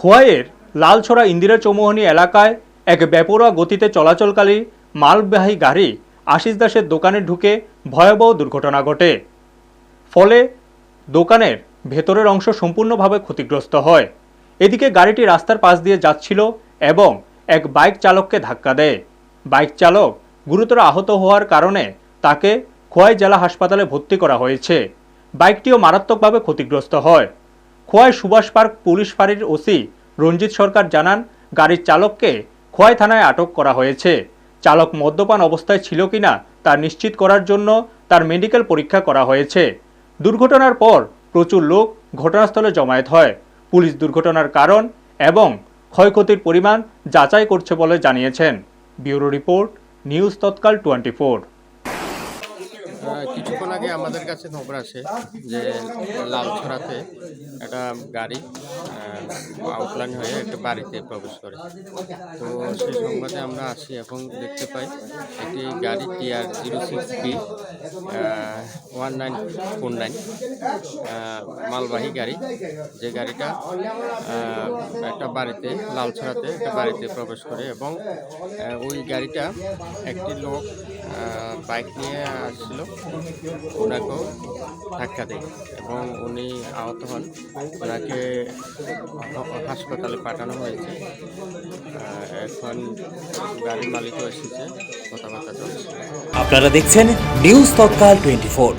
খোয়াইয়ের লালছড়া ইন্দিরা চৌমুহনী এলাকায় এক বেপরোয়া গতিতে চলাচলকারী মালবাহী গাড়ি আশিস দাসের দোকানে ঢুকে ভয়াবহ দুর্ঘটনা ঘটে। ফলে দোকানের ভেতরের অংশ সম্পূর্ণভাবে ক্ষতিগ্রস্ত হয়। এদিকে গাড়িটি রাস্তার পাশ দিয়ে যাচ্ছিল এবং এক বাইক চালককে ধাক্কা দেয়। বাইক চালক গুরুতর আহত হওয়ার কারণে তাকে খোয়াই জেলা হাসপাতালে ভর্তি করা হয়েছে। বাইকটিও মারাত্মকভাবে ক্ষতিগ্রস্ত হয়। খোয়াই সুভাষ পার্ক পুলিশ ফাঁড়ির ওসি রঞ্জিত সরকার জানান, গাড়ির চালককে খোয়াই থানায় আটক করা হয়েছে। চালক মদ্যপান অবস্থায় ছিল কিনা তা নিশ্চিত করার জন্য তার মেডিকেল পরীক্ষা করা হয়েছে। দুর্ঘটনার পর প্রচুর লোক ঘটনাস্থলে জমায়েত হয়। পুলিশ দুর্ঘটনার কারণ এবং ক্ষয়ক্ষতির পরিমাণ যাচাই করছে বলে জানিয়েছেন। ব্যুরো রিপোর্ট, নিউজ তৎকাল 24। কিছুক্ষণ আগে আমাদের কাছে খবর আসে যে লালছড়াতে একটা গাড়ি আউটলাইন হয়ে একটা বাড়িতে প্রবেশ করে। তো সেই সংবাদে আমরা আসি এবং দেখতে পাই একটি গাড়ি TR06B 1949 মালবাহী গাড়ি, যে গাড়িটা একটা বাড়িতে লালছড়াতে একটা বাড়িতে প্রবেশ করে এবং ওই গাড়িটা একটি লোক বাইক নিয়ে আসছিল, ওনাকেও ধাক্কা দেয় এবং উনি আহত হন। ওনাকে হাসপাতালে পাঠানো হয়েছে। এখন গাড়ির মালিকও এসেছে, কথাবার্তা চলছে। আপনারা দেখছেন নিউজ তৎকাল 24।